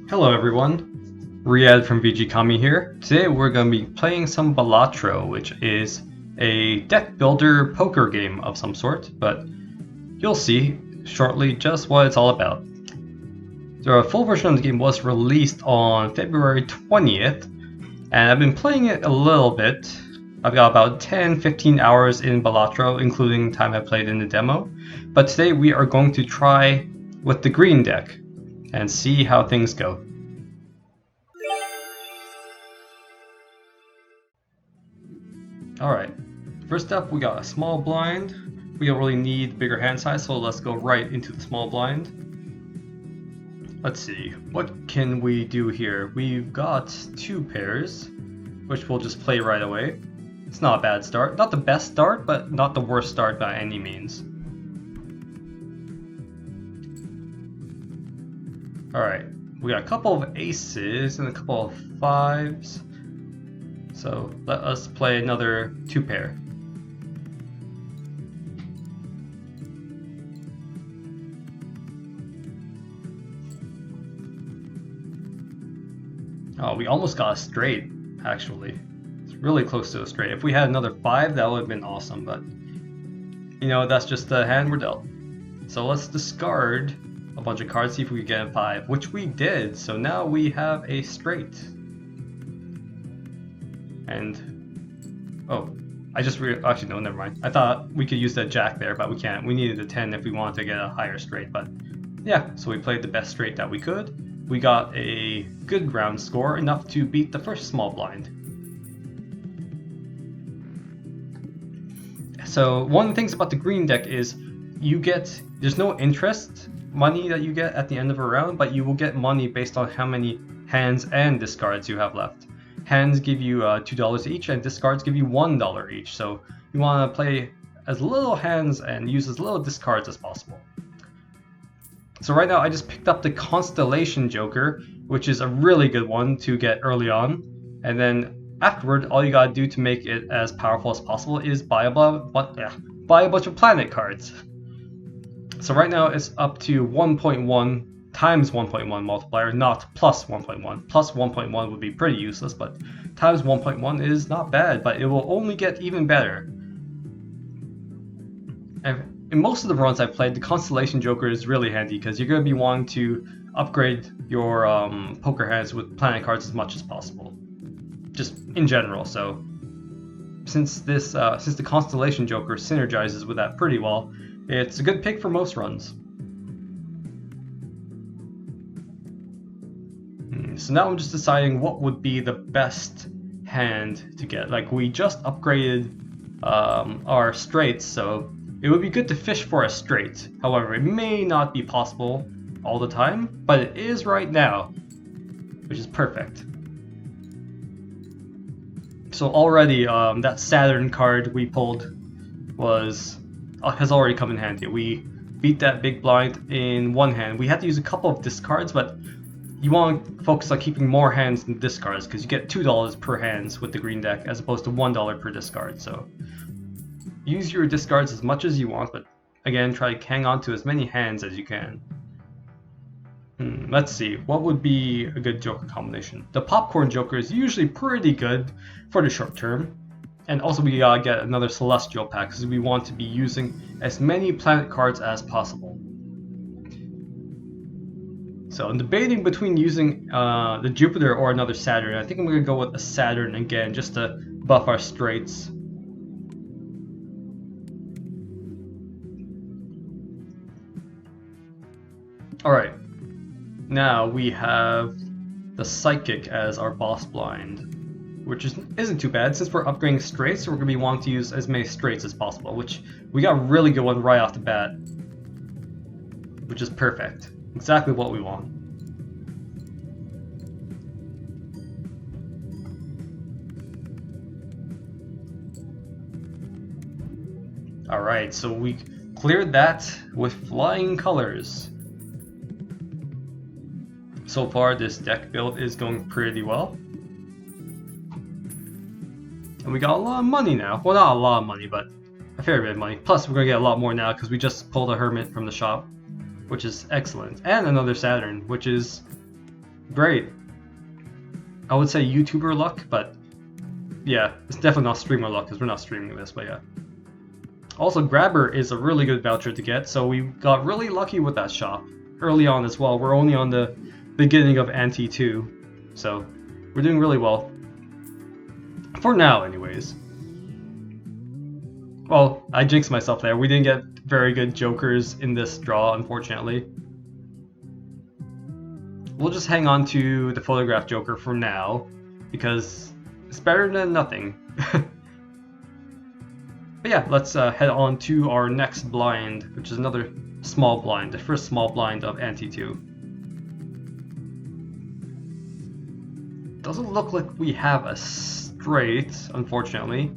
Hello everyone, Riyadh from VG Kami here. Today we're going to be playing some Balatro, which is a deck builder poker game of some sort, but you'll see shortly just what it's all about. The full version of the game was released on February 20th, and I've been playing it a little bit. I've got about 10-15 hours in Balatro, including time I played in the demo, but today we are going to try with the green deck and see how things go. Alright, first up we got a small blind. We don't really need bigger hand size, so let's go right into the small blind. Let's see, what can we do here? We've got two pairs, which we'll just play right away. It's not a bad start. Not the best start, but not the worst start by any means. Alright, we got a couple of aces and a couple of fives. So let us play another two pair. Oh, we almost got a straight, actually. It's really close to a straight. If we had another five, that would have been awesome, but you know, that's just the hand we're dealt. So let's discard a bunch of cards, see if we can get a five, which we did. So now we have a straight. And oh, I just actually no, never mind. I thought we could use that jack there, but we can't. We needed a 10 if we wanted to get a higher straight, but yeah, so we played the best straight that we could. We got a good round score, enough to beat the first small blind. So one of the things about the green deck is there's no interest money that you get at the end of a round, but you will get money based on how many hands and discards you have left. Hands give you $2 each, and discards give you $1 each. So you want to play as little hands and use as little discards as possible. So right now I just picked up the Constellation Joker, which is a really good one to get early on. And then afterward, all you gotta do to make it as powerful as possible is buy a bunch of planet cards. So right now it's up to 1.1 times 1.1 multiplier, not plus 1.1. Plus 1.1 would be pretty useless, but times 1.1 is not bad, but it will only get even better. And in most of the runs I've played, the Constellation Joker is really handy because you're going to be wanting to upgrade your poker hands with planet cards as much as possible, just in general. So since the Constellation Joker synergizes with that pretty well, it's a good pick for most runs. So now I'm just deciding what would be the best hand to get. Like, we just upgraded our straights, so it would be good to fish for a straight. However, it may not be possible all the time, but it is right now, which is perfect. So already that Saturn card we pulled has already come in handy. We beat that big blind in one hand. We had to use a couple of discards, but you want to focus on keeping more hands than discards because you get $2 per hands with the green deck as opposed to $1 per discard. So use your discards as much as you want, but again, try to hang on to as many hands as you can. Let's see, what would be a good Joker combination? The Popcorn Joker is usually pretty good for the short term. And also we gotta get another Celestial pack because we want to be using as many planet cards as possible. So I'm debating between using the Jupiter or another Saturn. I think I'm going to go with a Saturn again just to buff our straights. Alright, now we have the Psychic as our boss blind, which isn't too bad. Since we're upgrading straights, so we're going to be wanting to use as many straights as possible, which we got a really good one right off the bat, which is perfect. Exactly what we want. Alright, so we cleared that with flying colors. So far, this deck build is going pretty well. And we got a lot of money now. Well, not a lot of money, but a fair bit of money. Plus, we're going to get a lot more now because we just pulled a Hermit from the shop, which is excellent. And another Saturn, which is Great. I would say YouTuber luck, but yeah, it's definitely not streamer luck because we're not streaming this, but yeah. Also, Grabber is a really good voucher to get, so we got really lucky with that shop early on as well. We're only on the beginning of Ante 2, so we're doing really well. For now, anyways. Well, I jinxed myself there. We didn't get very good jokers in this draw, unfortunately. We'll just hang on to the photograph joker for now, because it's better than nothing. But yeah, let's head on to our next blind, which is another small blind, the first small blind of Ante 2. Doesn't look like we have a straight, unfortunately.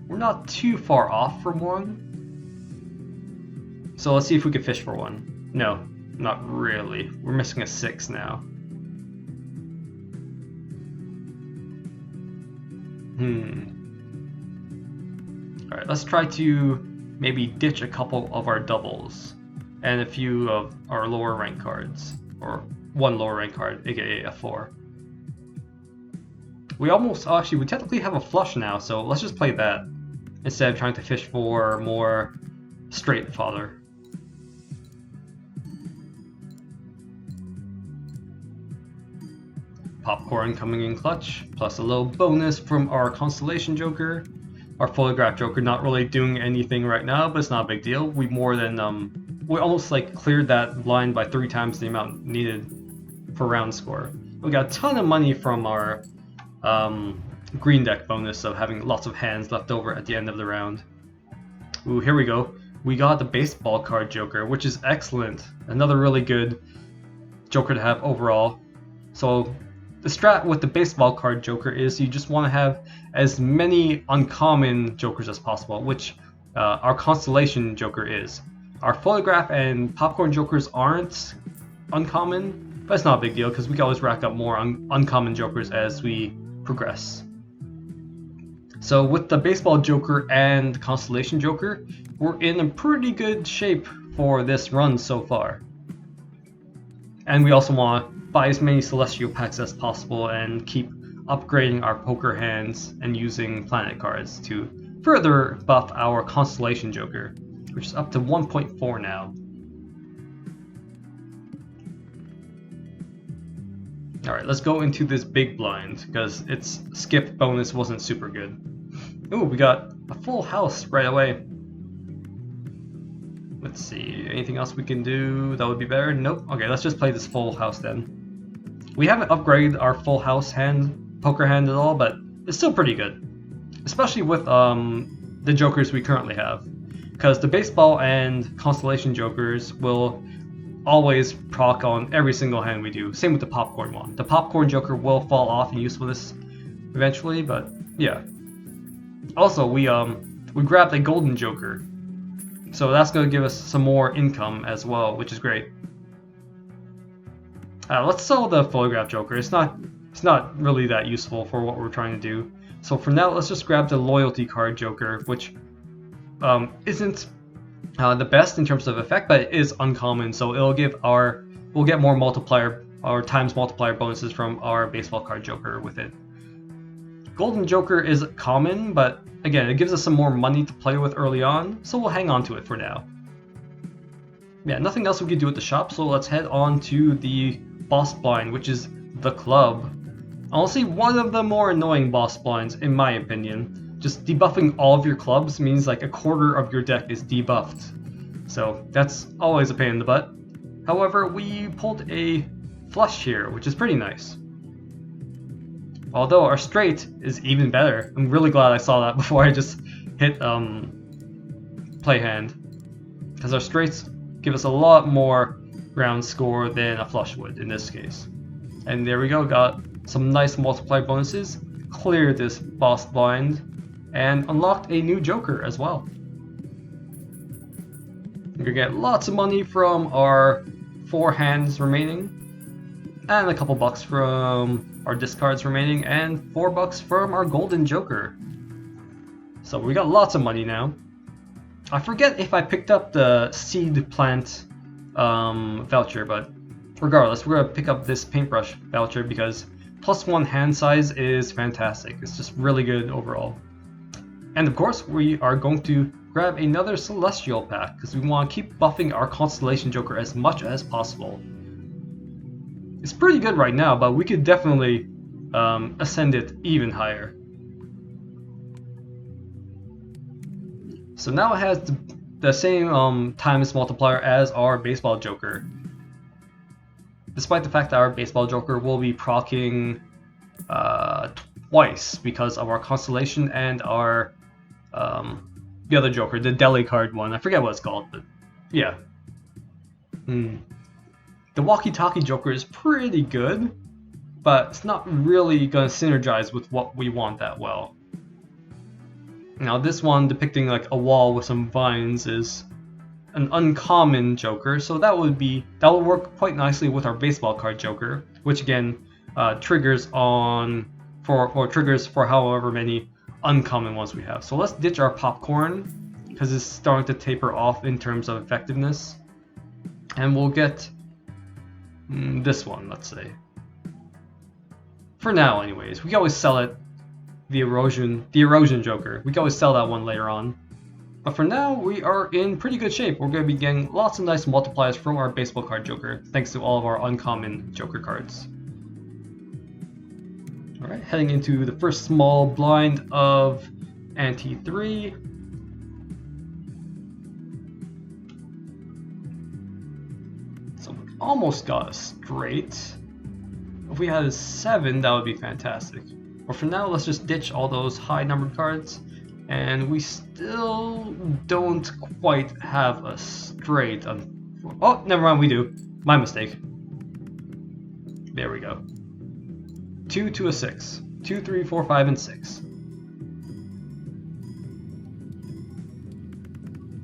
We're not too far off from one. So let's see if we can fish for one. No, not really. We're missing a 6 now. Alright, let's try to maybe ditch a couple of our doubles and a few of our lower rank cards, or one lower rank card, aka a 4. We we technically have a flush now, so let's just play that instead of trying to fish for more straight fodder. Popcorn coming in clutch, plus a little bonus from our Constellation Joker. Our photograph joker not really doing anything right now, but it's not a big deal. We almost like cleared that line by 3 times the amount needed for round score. We got a ton of money from our green deck bonus of having lots of hands left over at the end of the round. Ooh, here we go. We got the baseball card joker, which is excellent. Another really good joker to have overall. So the strat with the baseball card joker is you just want to have as many uncommon jokers as possible, which our Constellation Joker is. Our photograph and popcorn jokers aren't uncommon, but it's not a big deal because we can always rack up more uncommon jokers as we progress. So with the baseball joker and Constellation Joker, we're in a pretty good shape for this run so far. And we also want to buy as many celestial packs as possible and keep upgrading our poker hands and using planet cards to further buff our Constellation Joker, which is up to 1.4 now. Alright, let's go into this big blind, because its skip bonus wasn't super good. Ooh, we got a full house right away. Let's see, anything else we can do that would be better? Nope. Okay, let's just play this full house then. We haven't upgraded our full house poker hand at all, but it's still pretty good. Especially with the jokers we currently have. Because the baseball and Constellation jokers will always proc on every single hand we do. Same with the popcorn one. The popcorn joker will fall off in usefulness eventually, but yeah. Also, we grabbed a golden joker. So that's going to give us some more income as well, which is great. Let's sell the photograph joker. It's not really that useful for what we're trying to do. So for now, let's just grab the loyalty card joker, which isn't the best in terms of effect, but it is uncommon. So we'll get more multiplier or times multiplier bonuses from our baseball card joker with it. Golden joker is common, but again, it gives us some more money to play with early on, so we'll hang on to it for now. Yeah, nothing else we can do at the shop, so let's head on to the boss blind, which is the club. Honestly, one of the more annoying boss blinds, in my opinion. Just debuffing all of your clubs means like a quarter of your deck is debuffed. So that's always a pain in the butt. However, we pulled a flush here, which is pretty nice. Although our straight is even better. I'm really glad I saw that before I just hit play hand. Because our straights give us a lot more round score than a flush would in this case. And there we go, got some nice multiplier bonuses, cleared this boss blind, and unlocked a new joker as well. We're gonna get lots of money from our 4 hands remaining, and a couple bucks from our discards remaining, and $4 from our golden joker. So we got lots of money now. I forget if I picked up the seed plant voucher, but Regardless, we're gonna pick up this paintbrush voucher because +1 hand size is fantastic. It's just really good overall. And of course, we are going to grab another Celestial pack because we want to keep buffing our Constellation Joker as much as possible. It's pretty good right now, but we could definitely ascend it even higher. So now it has the same times multiplier as our Baseball Joker. Despite the fact that our Baseball Joker will be proccing twice because of our Constellation and our the other Joker, the Deli card one. I forget what it's called, but yeah. The Walkie-Talkie Joker is pretty good, but it's not really going to synergize with what we want that well. Now this one depicting like a wall with some vines is an uncommon Joker, so that will work quite nicely with our Baseball Card Joker, which again triggers for however many uncommon ones we have. So let's ditch our popcorn because it's starting to taper off in terms of effectiveness, and we'll get this one, let's say. For now, anyways, we can always sell it. The erosion Joker. We can always sell that one later on. But for now, we are in pretty good shape. We're going to be getting lots of nice multipliers from our Baseball Card Joker, thanks to all of our uncommon Joker cards. Alright, heading into the first small blind of Ante 3. So we almost got a straight. If we had a 7, that would be fantastic. But for now, let's just ditch all those high numbered cards. And we still don't quite have a straight. Oh, never mind, we do. My mistake. There we go. 2 to a 6. 2, 3, 4, 5, and 6.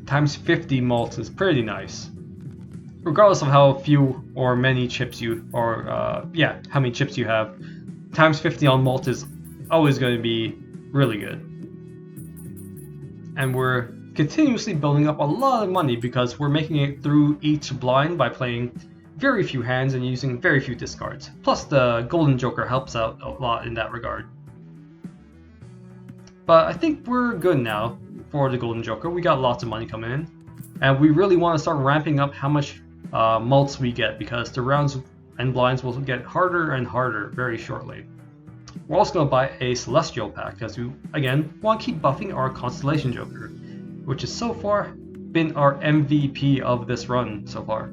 Times 50 mults is pretty nice. Regardless of how few or many chips you, or how many chips you have, times 50 on mult is always going to be really good. And we're continuously building up a lot of money because we're making it through each blind by playing very few hands and using very few discards. Plus the Golden Joker helps out a lot in that regard. But I think we're good now for the Golden Joker. We got lots of money coming in. And we really want to start ramping up how much mults we get because the rounds and blinds will get harder and harder very shortly. We're also going to buy a Celestial pack because we, again, want to keep buffing our Constellation Joker, which has so far been our MVP of this run so far.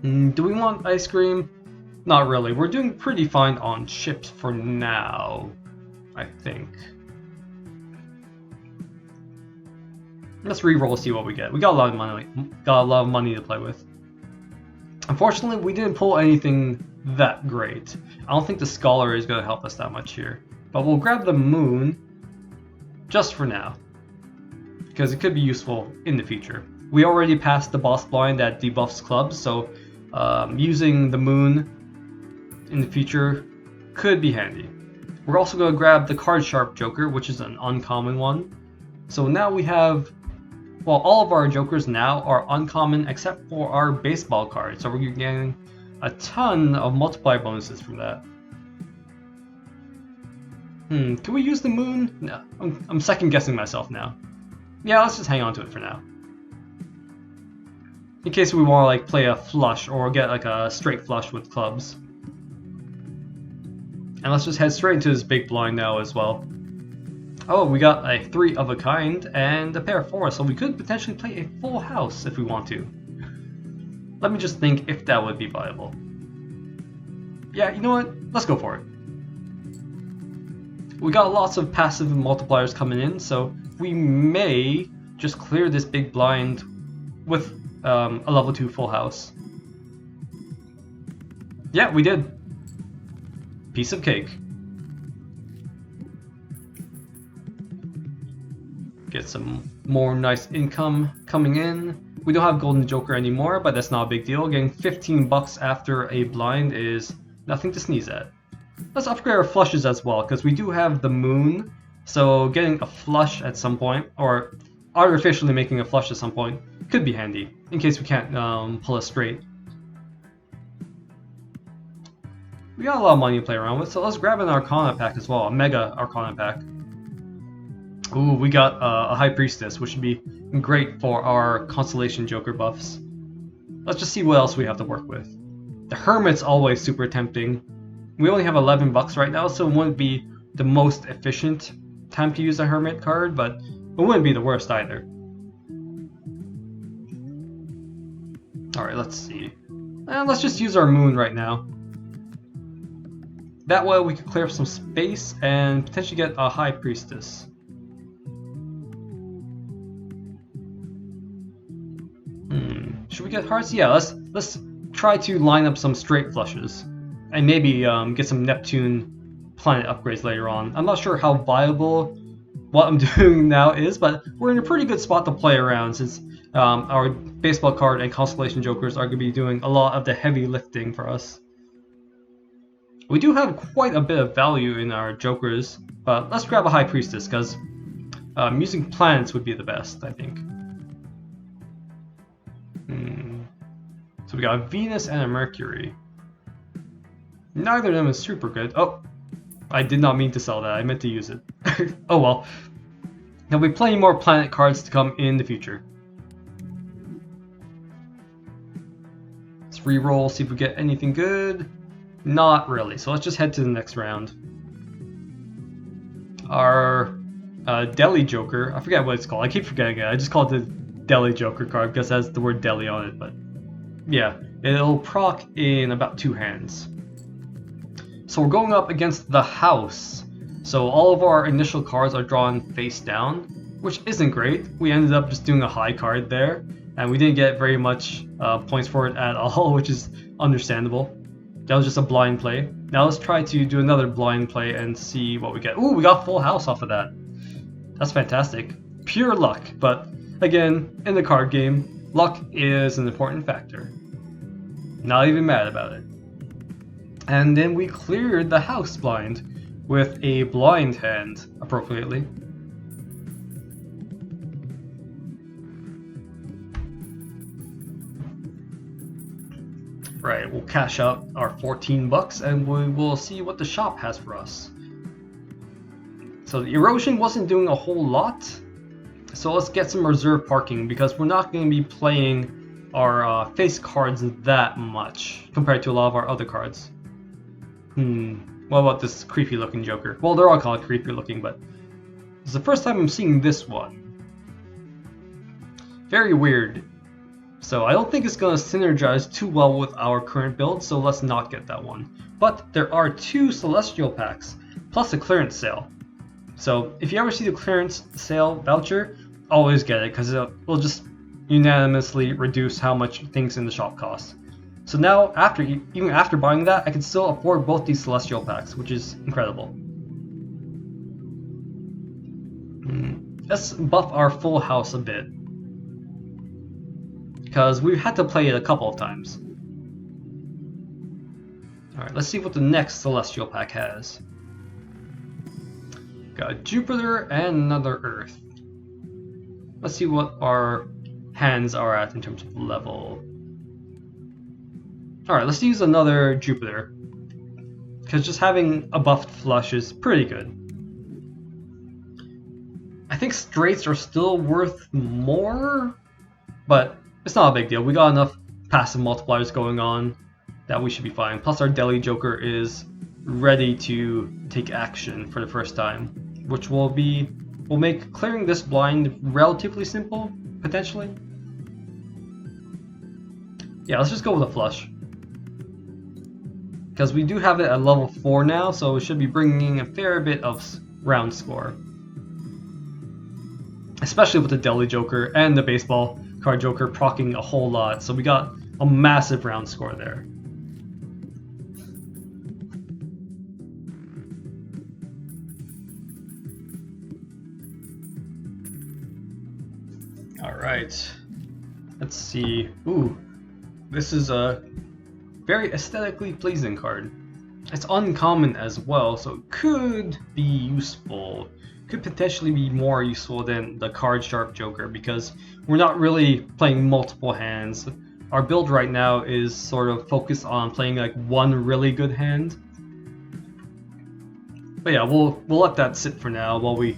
Do we want ice cream? Not really. We're doing pretty fine on chips for now, I think. Let's re-roll to see what we get. We got a lot of money to play with. Unfortunately, we didn't pull anything that great. I don't think the Scholar is going to help us that much here. But we'll grab the Moon just for now, because it could be useful in the future. We already passed the boss blind that debuffs clubs, so using the Moon in the future could be handy. We're also going to grab the Card Sharp Joker, which is an uncommon one. So now we have... Well, all of our Jokers now are uncommon except for our Baseball card, so we're getting a ton of multiplier bonuses from that. Can we use the Moon? No, I'm second guessing myself now. Yeah, let's just hang on to it for now. In case we want to like play a flush or get like a straight flush with clubs. And let's just head straight into this big blind now as well. Oh, we got a 3 of a kind and a pair of 4, so we could potentially play a full house if we want to. Let me just think if that would be viable. Yeah, you know what? Let's go for it. We got lots of passive multipliers coming in, so we may just clear this big blind with a level 2 full house. Yeah, we did. Piece of cake. Get some more nice income coming in. We don't have Golden Joker anymore, but that's not a big deal. Getting 15 bucks after a blind is nothing to sneeze at. Let's upgrade our flushes as well, because we do have the Moon. So getting a flush at some point, or artificially making a flush at some point could be handy, in case we can't pull a straight. We got a lot of money to play around with, so let's grab an Arcana pack as well, a Mega Arcana pack. Ooh, we got a High Priestess, which would be great for our Constellation Joker buffs. Let's just see what else we have to work with. The Hermit's always super tempting. We only have 11 bucks right now, so it wouldn't be the most efficient time to use a Hermit card, but it wouldn't be the worst either. Alright, let's see. Let's just use our Moon right now. That way we could clear up some space and potentially get a High Priestess. Should we get hearts? Yeah, let's try to line up some straight flushes. And maybe get some Neptune planet upgrades later on. I'm not sure how viable what I'm doing now is, but we're in a pretty good spot to play around since our Baseball Card and Constellation Jokers are going to be doing a lot of the heavy lifting for us. We do have quite a bit of value in our Jokers, but let's grab a High Priestess because using planets would be the best, I think. So we got a Venus and a Mercury. Neither of them is super good. Oh, I did not mean to sell that. I meant to use it. Oh well. There'll be plenty more planet cards to come in the future. Let's re-roll, see if we get anything good. Not really, so let's just head to the next round. Our Deli Joker, I forget what it's called. I keep forgetting it. I just call it the Deli Joker card because it has the word Deli on it, but yeah, it'll proc in about 2 hands. So we're going up against the house. So all of our initial cards are drawn face down, which isn't great. We ended up just doing a high card there, and we didn't get very much points for it at all, which is understandable. That was just a blind play. Now let's try to do another blind play and see what we get. Ooh, we got full house off of that. That's fantastic. Pure luck, but again, in the card game, luck is an important factor. Not even mad about it. And then we cleared the house blind with a blind hand, appropriately. Right, we'll cash out our 14 bucks and we will see what the shop has for us. So the erosion wasn't doing a whole lot, so let's get some reserve parking because we're not going to be playing our face cards that much compared to a lot of our other cards. What about this creepy looking Joker? Well, they're all kind of creepy looking, but it's the first time I'm seeing this one. Very weird. So I don't think it's going to synergize too well with our current build, so let's not get that one. But there are 2 Celestial packs, plus a clearance sale. So if you ever see the clearance sale voucher, always get it, because it will just unanimously reduce how much things in the shop cost. So now, even after buying that, I can still afford both these Celestial packs, which is incredible. Let's buff our full house a bit, because we've had to play it a couple of times. Alright, let's see what the next Celestial pack has. Got a Jupiter and another Earth. Let's see what our hands are at in terms of level. Alright, let's use another Jupiter, because just having a buffed flush is pretty good. I think straights are still worth more, but it's not a big deal. We got enough passive multipliers going on that we should be fine. Plus our Deli Joker is ready to take action for the first time, which will make clearing this blind relatively simple, potentially. Yeah, let's just go with a flush, because we do have it at level 4 now, so it should be bringing a fair bit of round score. Especially with the Deli Joker and the Baseball Card Joker proccing a whole lot, so we got a massive round score there. Alright, let's see. Ooh, this is a very aesthetically pleasing card. It's uncommon as well, so it could be useful. could potentially be more useful than the Card Sharp Joker because we're not really playing multiple hands. Our build right now is sort of focused on playing like one really good hand. But yeah, we'll let that sit for now while we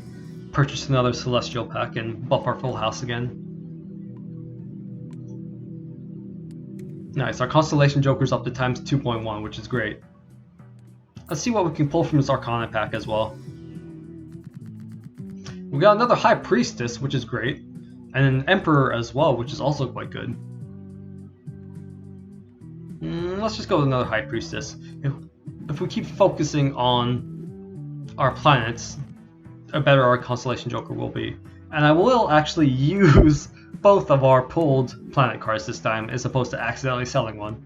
purchase another Celestial pack and buff our full house again. Nice, our Constellation Joker's up to times 2.1, which is great. Let's see what we can pull from this Arcana pack as well. We got another High Priestess, which is great, and an Emperor as well, which is also quite good. Let's just go with another High Priestess. If we keep focusing on our planets, the better our Constellation Joker will be. And I will actually use both of our pulled planet cards this time, as opposed to accidentally selling one.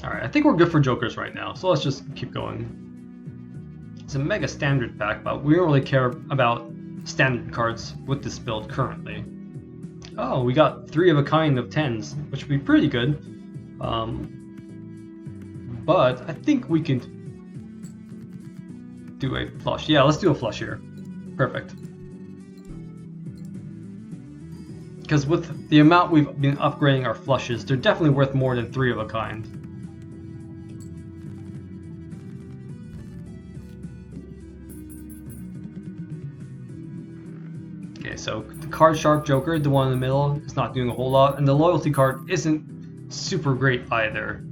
Alright, I think we're good for Jokers right now, so let's just keep going. It's a Mega Standard pack, but we don't really care about standard cards with this build currently. Oh, we got 3 of a kind of 10s, which would be pretty good. But I think we can do a flush. Yeah, let's do a flush here. Perfect. Because with the amount we've been upgrading our flushes, they're definitely worth more than 3 of a kind. Okay, so the Card Sharp Joker, the one in the middle, is not doing a whole lot, and the Loyalty card isn't super great either.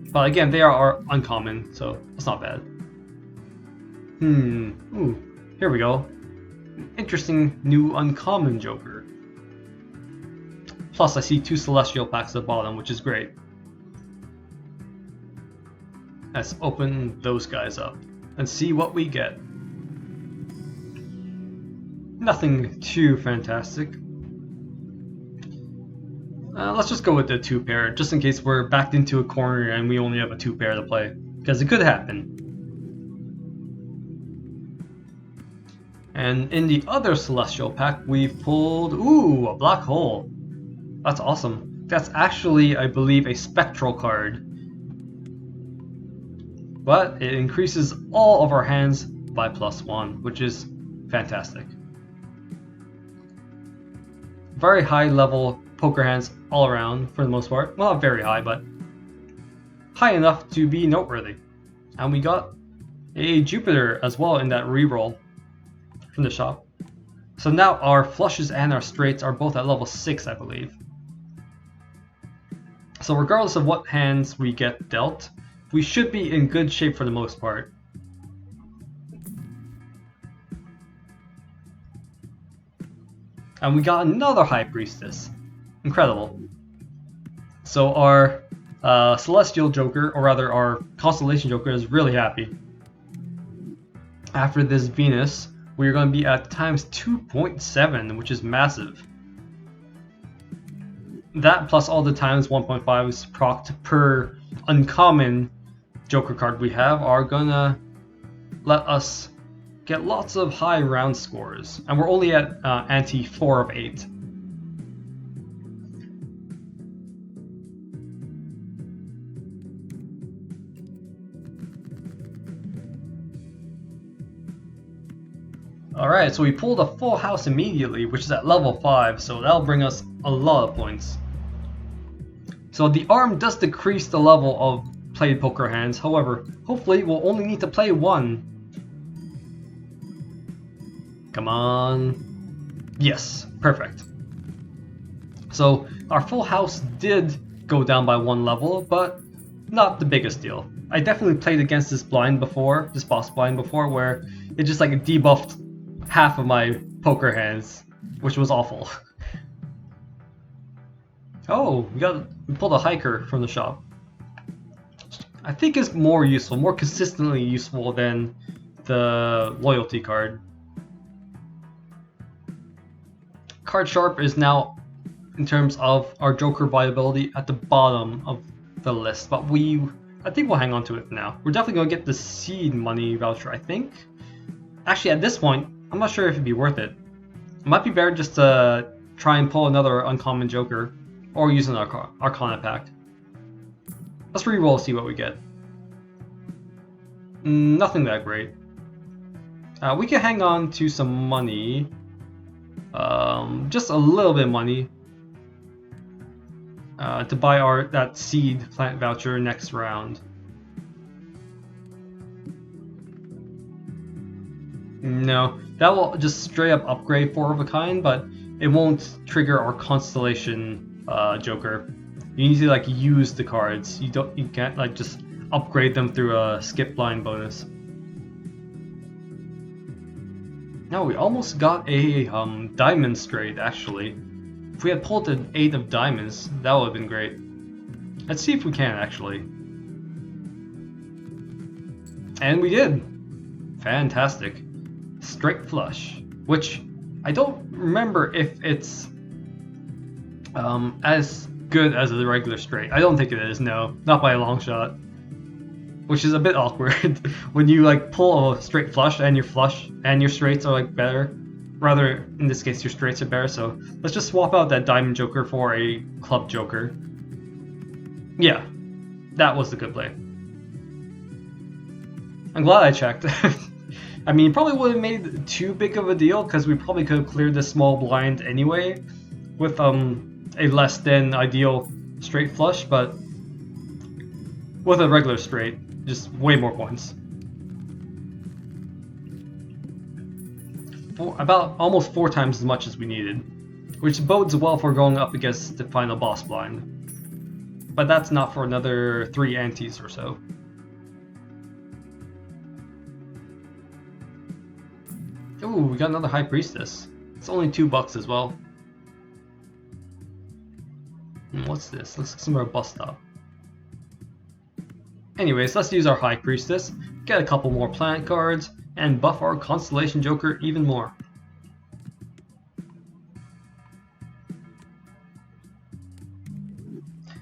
But again, they are uncommon, so it's not bad. Ooh, here we go. Interesting new uncommon Joker. Plus, I see 2 Celestial packs at the bottom, which is great. Let's open those guys up and see what we get. Nothing too fantastic. Let's just go with the 2 pair, just in case we're backed into a corner and we only have a 2 pair to play, because it could happen. And in the other Celestial pack, we've pulled, ooh, a Black Hole. That's awesome. That's actually, I believe, a Spectral card. But it increases all of our hands by +1, which is fantastic. Very high level poker hands all around for the most part. Well, not very high, but high enough to be noteworthy. And we got a Jupiter as well in that reroll from the shop. So now our flushes and our straights are both at level 6, I believe. So regardless of what hands we get dealt, we should be in good shape for the most part. And we got another High Priestess. Incredible. So our Celestial Joker, or rather our Constellation Joker, is really happy. After this Venus, we're going to be at times 2.7, which is massive. That plus all the times 1.5 is procced per uncommon Joker card we have are gonna let us get lots of high round scores, and we're only at ante 4 of 8. Alright, so we pulled a full house immediately, which is at level 5, so that'll bring us a lot of points. So the arm does decrease the level of played poker hands, however, hopefully we'll only need to play 1. Come on. Yes, perfect. So our full house did go down by 1 level, but not the biggest deal. I definitely played against this blind before, this boss blind before, where it just like debuffed half of my poker hands, which was awful. Oh, we pulled a hiker from the shop. I think it's more useful, more consistently useful than the loyalty card. Card Sharp is now, in terms of our Joker viability, at the bottom of the list, but I think we'll hang on to it for now. We're definitely going to get the seed money voucher, I think. Actually, at this point, I'm not sure if it'd be worth it. It might be better just to try and pull another uncommon Joker. or use an Arcana pack. Let's re-roll to see what we get. Nothing that great. We can hang on to some money. Just a little bit of money. To buy that seed plant voucher next round. No, that will just straight up upgrade 4 of a kind, but it won't trigger our Constellation Joker. You need to like use the cards. You can't like just upgrade them through a skip blind bonus. No, we almost got a diamond straight actually. If we had pulled an 8 of diamonds, that would have been great. Let's see if we can actually. And we did! Fantastic. Straight flush, which I don't remember if it's as good as the regular straight. I don't think it is, no. Not by a long shot. Which is a bit awkward when you like pull a straight flush and your straights are like better. Rather, in this case, your straights are better, so let's just swap out that diamond joker for a club joker. Yeah, that was the good play. I'm glad I checked. I mean, probably would have made too big of a deal, because we probably could have cleared this small blind anyway, with a less than ideal straight flush, but with a regular straight, just way more points. About almost 4 times as much as we needed, which bodes well for going up against the final boss blind. But that's not for another 3 antes or so. Ooh, we got another High Priestess. It's only $2 as well. What's this? Looks like some more bus stop. Anyways, let's use our High Priestess, get a couple more planet cards, and buff our Constellation Joker even more.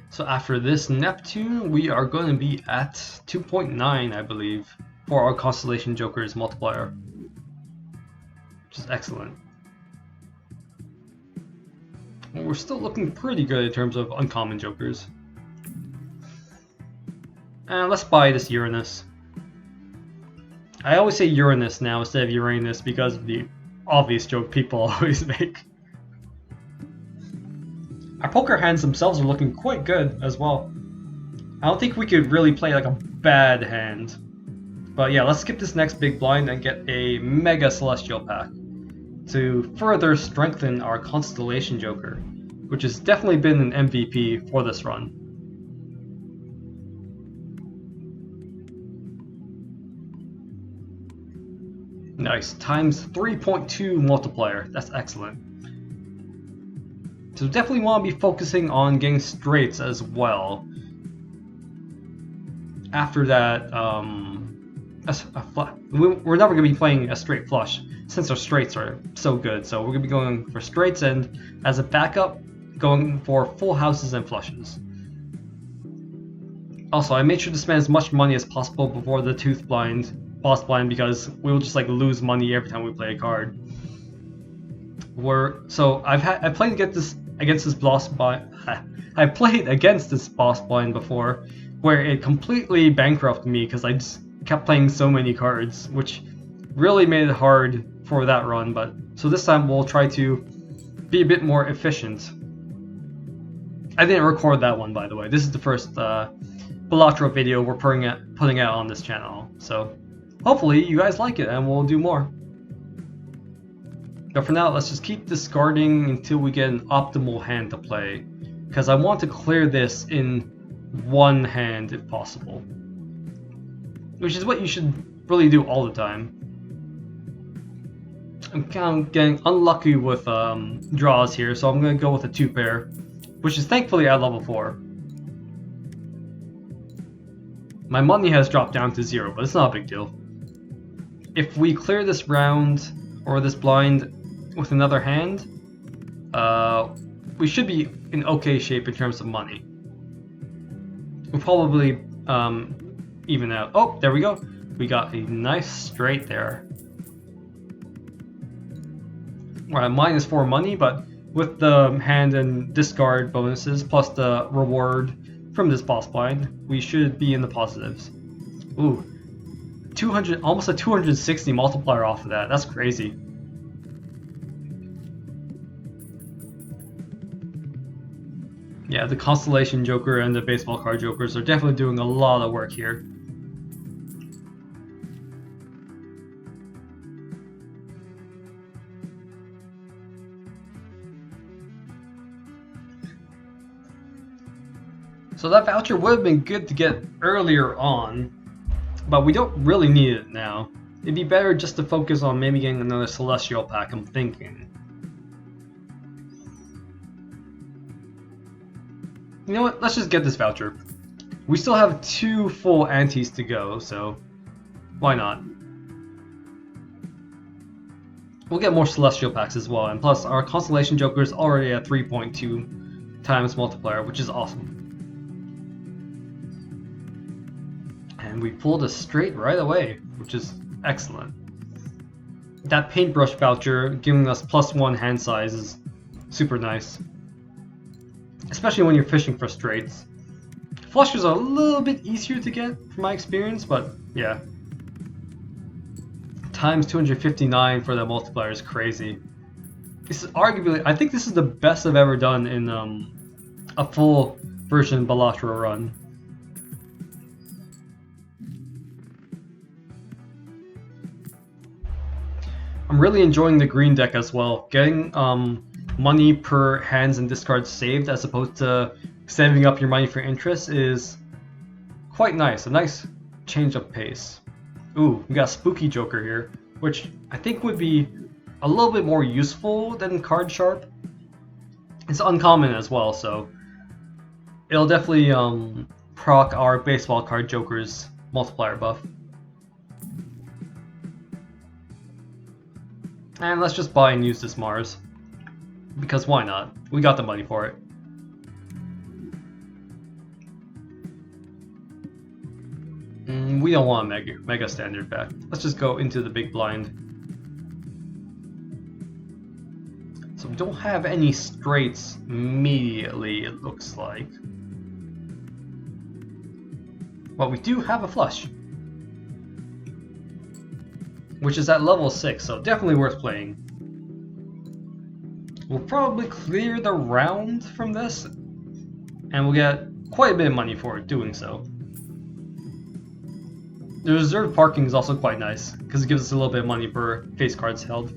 So after this Neptune, we are going to be at 2.9, I believe, for our Constellation Joker's multiplier. Which is excellent. We're still looking pretty good in terms of uncommon Jokers. And let's buy this Uranus. I always say Uranus now instead of Uranus because of the obvious joke people always make. Our poker hands themselves are looking quite good as well. I don't think we could really play like a bad hand. But yeah, let's skip this next big blind and get a Mega Celestial pack to further strengthen our Constellation Joker, which has definitely been an MVP for this run. Nice, times 3.2 multiplier, that's excellent. So definitely want to be focusing on getting straights as well. After that, we're never going to be playing a straight flush since our straights are so good. So we're going to be going for straights and as a backup, going for full houses and flushes. Also, I made sure to spend as much money as possible before the tooth blind, boss blind, because we will just like lose money every time we play a card. I played against this boss blind. I played against this boss blind before, where it completely bankrupted me because I just kept playing so many cards, which really made it hard for that run. But so this time we'll try to be a bit more efficient. I didn't record that one, by the way. This is the first Balatro video we're putting out on this channel, so hopefully you guys like it and we'll do more. But for now, let's just keep discarding until we get an optimal hand to play, because I want to clear this in one hand if possible, which is what you should really do all the time. I'm kind of getting unlucky with draws here, so I'm going to go with a 2-pair, which is thankfully at level 4. My money has dropped down to 0, but it's not a big deal. If we clear this round, or this blind, with another hand, we should be in okay shape in terms of money. We'll probably even out. Oh, there we go. We got a nice straight there. We're at -4 money, but with the hand and discard bonuses plus the reward from this boss blind, we should be in the positives. Ooh, 200, almost a 260 multiplier off of that. That's crazy. Yeah, the Constellation Joker and the Baseball Card Jokers are definitely doing a lot of work here. So that voucher would have been good to get earlier on, but we don't really need it now. It'd be better just to focus on maybe getting another Celestial pack, I'm thinking. You know what, let's just get this voucher. We still have 2 full antes to go, so why not? We'll get more Celestial packs as well, and plus our Constellation Joker is already at 3.2 times multiplier, which is awesome. And we pulled a straight right away, which is excellent. That paintbrush voucher giving us +1 hand size is super nice. Especially when you're fishing for straights. Flushes are a little bit easier to get from my experience, but yeah. Times 259 for the multiplier is crazy. This is arguably, I think this is the best I've ever done in a full version Balatro run. I'm really enjoying the green deck as well. Getting money per hands and discards saved as opposed to saving up your money for interest is quite nice. A nice change of pace. Ooh, we got Spooky Joker here, which I think would be a little bit more useful than Card Sharp. It's uncommon as well, so it'll definitely proc our Baseball Card Joker's multiplier buff. And let's just buy and use this Mars. Because why not? We got the money for it. We don't want a mega standard back. Let's just go into the big blind. So we don't have any straights immediately, it looks like. But we do have a flush. Which is at level 6, so definitely worth playing. We'll probably clear the round from this, and we'll get quite a bit of money for it doing so. The reserve parking is also quite nice, because it gives us a little bit of money per face cards held.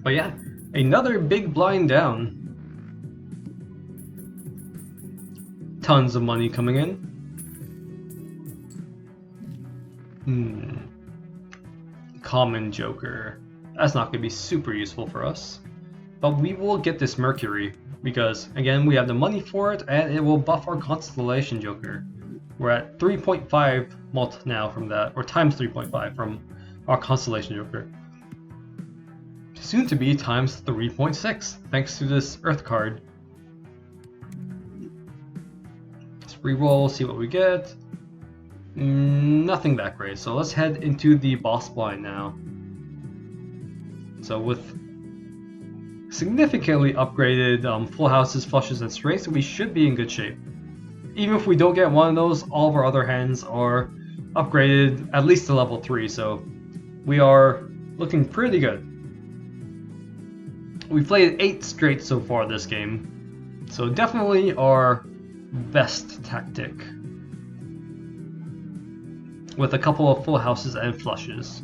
But yeah, another big blind down. Tons of money coming in. Common Joker. That's not going to be super useful for us. But we will get this Mercury, because again, we have the money for it, and it will buff our Constellation Joker. We're at 3.5 mult now from that, or times 3.5 from our Constellation Joker. Soon to be times 3.6, thanks to this Earth card. Let's reroll, see what we get. Nothing that great, so let's head into the boss blind now. So with significantly upgraded full houses, flushes, and straights, we should be in good shape. Even if we don't get one of those, all of our other hands are upgraded at least to level 3, so we are looking pretty good. We've played 8 straight so far this game, so definitely our best tactic. With a couple of full houses and flushes.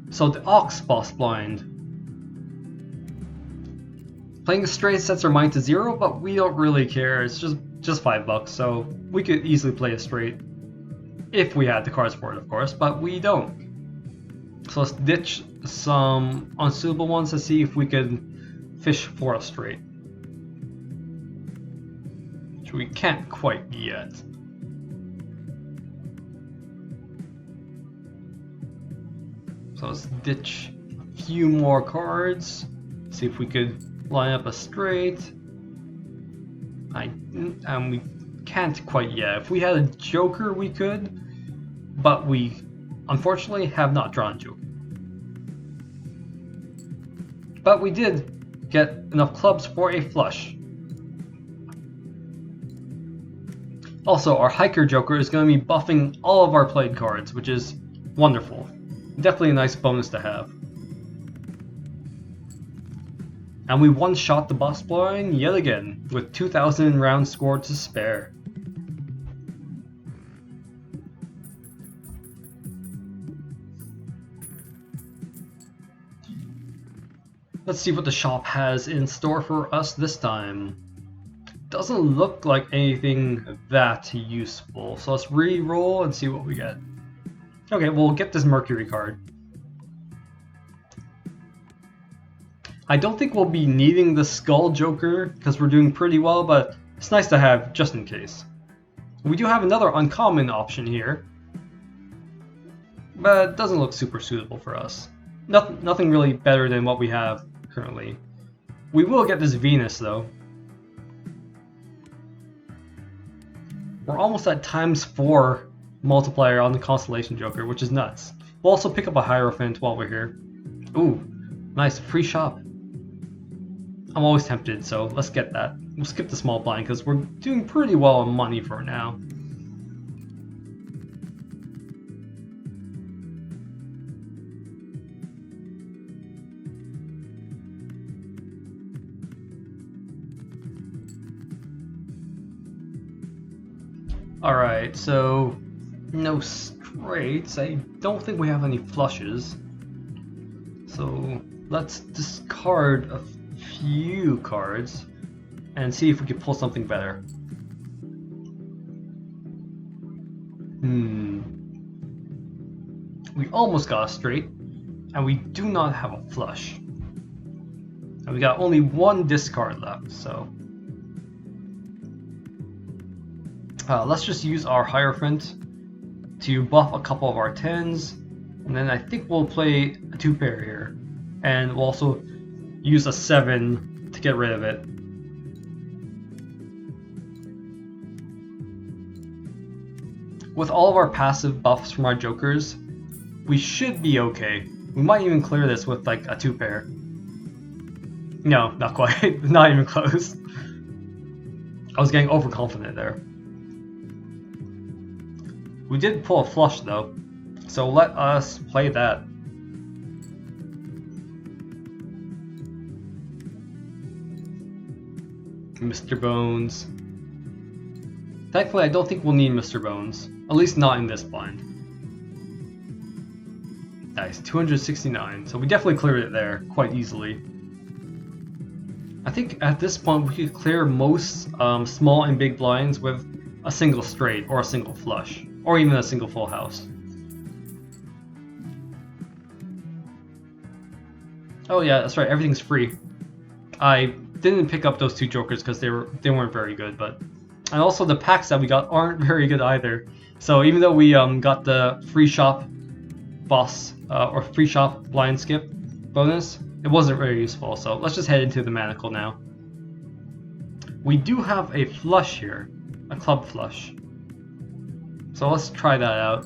So the Ox boss blind. Playing the straight sets our mind to 0, but we don't really care. It's just $5, so we could easily play a straight if we had the cards for it, of course, but we don't. So let's ditch some unsuitable ones to see if we can fish for a straight, which we can't quite yet. So let's ditch a few more cards, see if we could line up a straight. We can't quite yet. If we had a Joker, we could, but we unfortunately have not drawn Joker. But we did get enough clubs for a flush. Also, our Hiker Joker is going to be buffing all of our played cards, which is wonderful. Definitely a nice bonus to have. And we one-shot the boss blind yet again, with 2,000 rounds scored to spare. Let's see what the shop has in store for us this time. Doesn't look like anything that useful, so let's re-roll and see what we get. Okay, we'll get this Mercury card. I don't think we'll be needing the Skull Joker because we're doing pretty well, but it's nice to have just in case. We do have another uncommon option here, but it doesn't look super suitable for us. Nothing really better than what we have currently. We will get this Venus though. We're almost at *4 multiplier on the Constellation Joker, which is nuts. We'll also pick up a Hierophant while we're here. Ooh, nice, free shop. I'm always tempted, so let's get that. We'll skip the small blind because we're doing pretty well on money for now. Alright, so no straights. I don't think we have any flushes. So let's discard a few cards and see if we can pull something better. We almost got a straight, and we do not have a flush. And we got only one discard left, so let's just use our Hierophant to buff a couple of our 10s, and then I think we'll play a 2-pair here, and we'll also use a 7 to get rid of it. With all of our passive buffs from our Jokers, we should be okay. We might even clear this with like a 2-pair. No, not quite. Not even close. I was getting overconfident there. We did pull a flush though, so let us play that. Mr. Bones. Thankfully, I don't think we'll need Mr. Bones. At least not in this blind. Nice, 269. So we definitely cleared it there quite easily. I think at this point we could clear most small and big blinds with a single straight or a single flush. Or even a single full house. Oh yeah, that's right, everything's free. I didn't pick up those 2 Jokers because they weren't very good, but and also the packs that we got aren't very good either. So even though we got the free shop boss or free shop blind skip bonus, it wasn't very useful. So let's just head into the Manacle now. We do have a flush here, a club flush. So let's try that out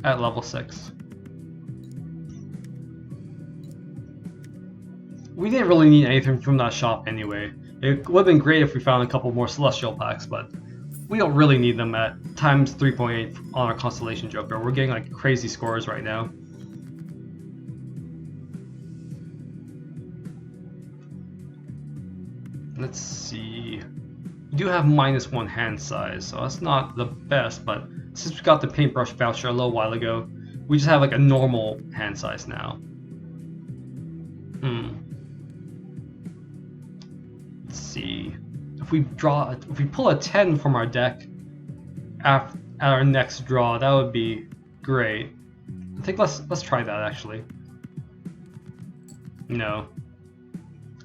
at level 6. We didn't really need anything from that shop anyway. It would have been great if we found a couple more Celestial packs, but we don't really need them at times 3.8 on our Constellation Joker. We're getting like crazy scores right now. Let's see. We do have -1 hand size, so that's not the best, but since we got the paintbrush voucher a little while ago, we just have like a normal hand size now. Let's see. If we pull a 10 from our deck at our next draw, that would be great. I think let's try that actually. No.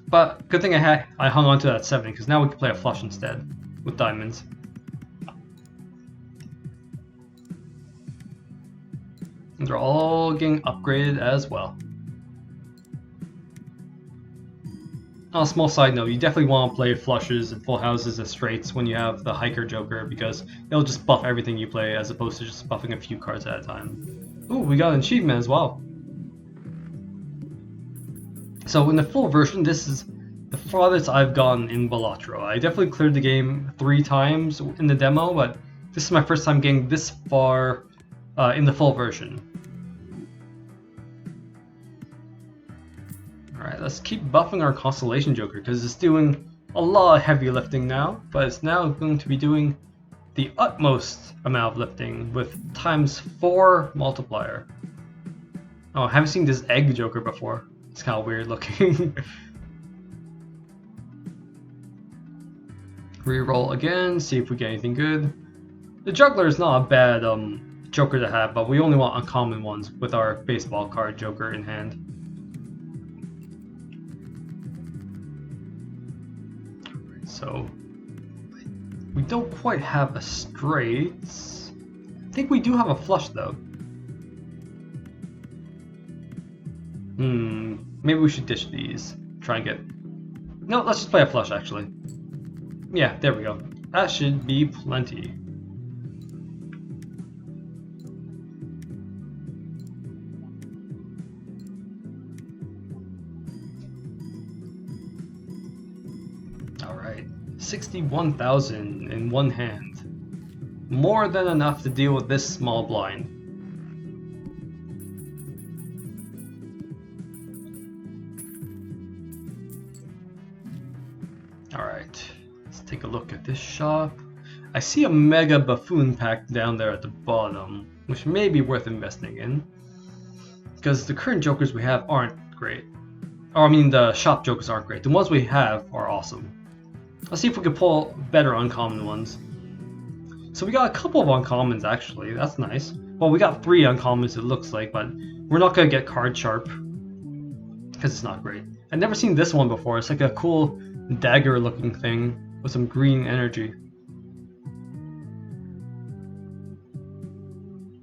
But good thing I hung on to that 7 because now we can play a flush instead with diamonds. And they're all getting upgraded as well. On a small side note, you definitely want to play flushes and full houses as straights when you have the Hiker Joker because it'll just buff everything you play as opposed to just buffing a few cards at a time. Ooh, we got an achievement as well. So in the full version, this is the farthest I've gone in Balatro. I definitely cleared the game 3 times in the demo, but this is my first time getting this far in the full version. Alright, let's keep buffing our Constellation Joker because it's doing a lot of heavy lifting now, but it's now going to be doing the utmost amount of lifting with ×4 multiplier. Oh, I haven't seen this egg Joker before. It's kind of weird looking. Reroll again, see if we get anything good. The Juggler is not a bad Joker to have, but we only want uncommon ones with our Baseball Card Joker in hand. So we don't quite have a straight. I think we do have a flush though. Maybe we should ditch these. Try and get... No, let's just play a flush actually. Yeah, there we go. That should be plenty. Alright, 61,000 in one hand. More than enough to deal with this small blind. Alright, let's take a look at this shop. I see a Mega Buffoon pack down there at the bottom, which may be worth investing in. Because the current Jokers we have aren't great. Or I mean the shop Jokers aren't great. The ones we have are awesome. Let's see if we can pull better uncommon ones. So we got a couple of uncommons actually, that's nice. Well, we got 3 uncommons it looks like, but we're not going to get card sharp. Because it's not great. I've never seen this one before, it's like a cool dagger looking thing with some green energy.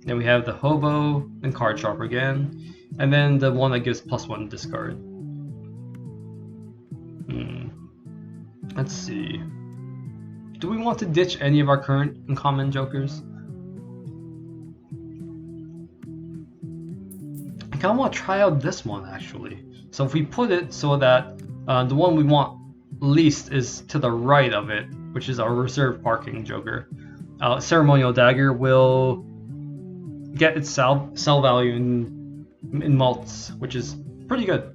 Then we have the Hobo and Card Sharper again, and then the one that gives +1 discard. Let's see. Do we want to ditch any of our current uncommon Jokers? I kind of want to try out this one actually. So if we put it so that the one we want least is to the right of it, which is our reserve parking Joker. Ceremonial Dagger will get its sell value in malts, which is pretty good.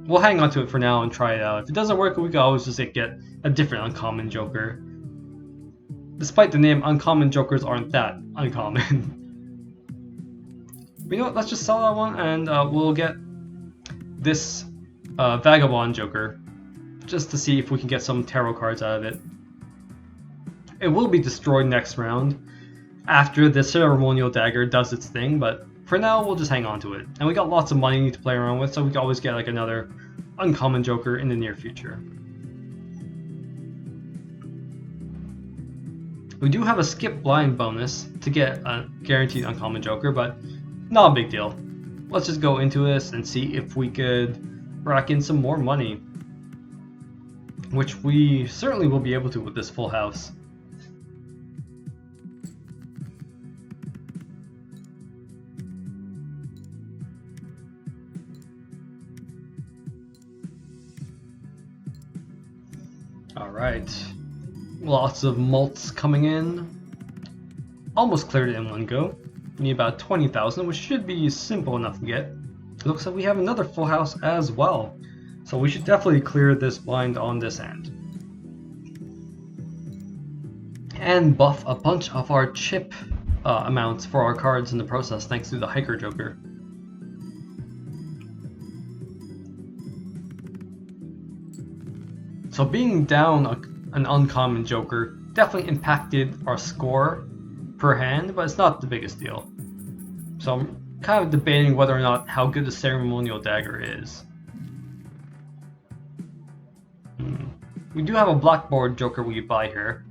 We'll hang on to it for now and try it out. If it doesn't work, we can always just get a different uncommon Joker. Despite the name, uncommon Jokers aren't that uncommon. But you know what, let's just sell that one and we'll get this Vagabond Joker, just to see if we can get some tarot cards out of it. It will be destroyed next round after the Ceremonial Dagger does its thing, but for now we'll just hang on to it. And we got lots of money to play around with, so we can always get like another uncommon Joker in the near future. We do have a skip blind bonus to get a guaranteed uncommon Joker, but not a big deal. Let's just go into this and see if we could rack in some more money, which we certainly will be able to with this full house. Alright, lots of mults coming in. Almost cleared it in one go. We need about 20,000, which should be simple enough to get. It looks like we have another full house as well, so we should definitely clear this blind on this end. And buff a bunch of our chip amounts for our cards in the process thanks to the Hiker Joker. So being down an uncommon Joker definitely impacted our score per hand, but it's not the biggest deal. So I'm kind of debating whether or not how good the Ceremonial Dagger is. We do have a Blackboard Joker we could buy here.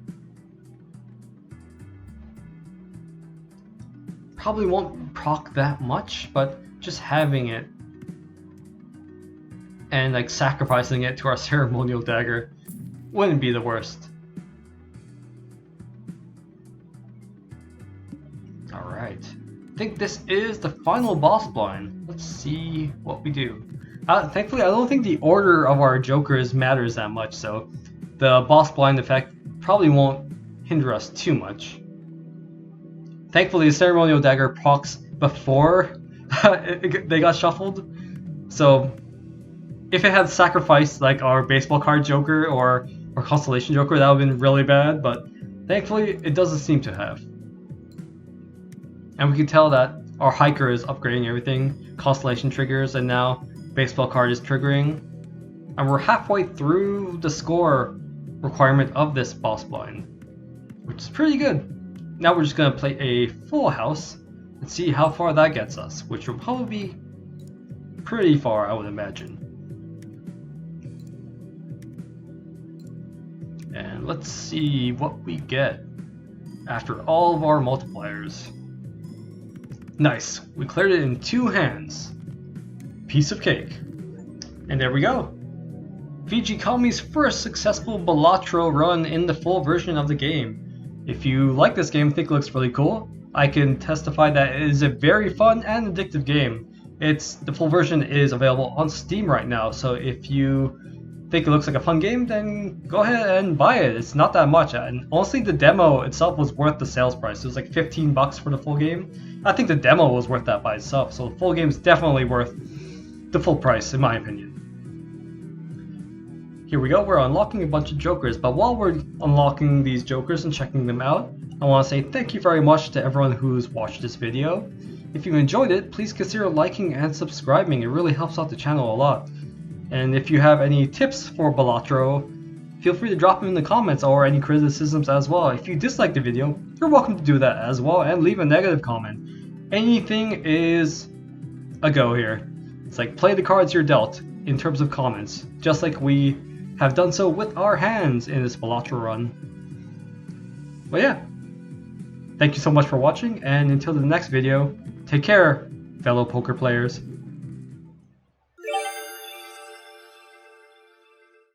Probably won't proc that much, but just having it and like sacrificing it to our Ceremonial Dagger wouldn't be the worst. Alright. think this is the final boss blind. Let's see what we do. Thankfully, I don't think the order of our jokers matters that much, so the boss blind effect probably won't hinder us too much. Thankfully, the ceremonial dagger procs before they got shuffled, so if it had sacrificed like our baseball card joker or constellation joker, that would have been really bad, but thankfully it doesn't seem to have. And we can tell that our hiker is upgrading everything, constellation triggers, and now baseball card is triggering. And we're halfway through the score requirement of this boss blind, which is pretty good. Now we're just going to play a full house and see how far that gets us, which will probably be pretty far, I would imagine. And let's see what we get after all of our multipliers. Nice, we cleared it in 2 hands. Piece of cake. And there we go. Fiji Kami's first successful Balatro run in the full version of the game. If you like this game and think it looks really cool, I can testify that it is a very fun and addictive game. The full version is available on Steam right now, so if you think it looks like a fun game, then go ahead and buy it. It's not that much, and honestly the demo itself was worth the sales price. It was like 15 bucks for the full game. I think the demo was worth that by itself, so the full game is definitely worth the full price in my opinion. Here we go, we're unlocking a bunch of jokers, but while we're unlocking these jokers and checking them out, I want to say thank you very much to everyone who's watched this video. If you enjoyed it, please consider liking and subscribing. It really helps out the channel a lot. And if you have any tips for Balatro, feel free to drop them in the comments, or any criticisms as well. If you dislike the video, you're welcome to do that as well, and leave a negative comment. Anything is a go here. It's like play the cards you're dealt in terms of comments, just like we have done so with our hands in this Balatro run. But yeah, thank you so much for watching, and until the next video, take care, fellow poker players.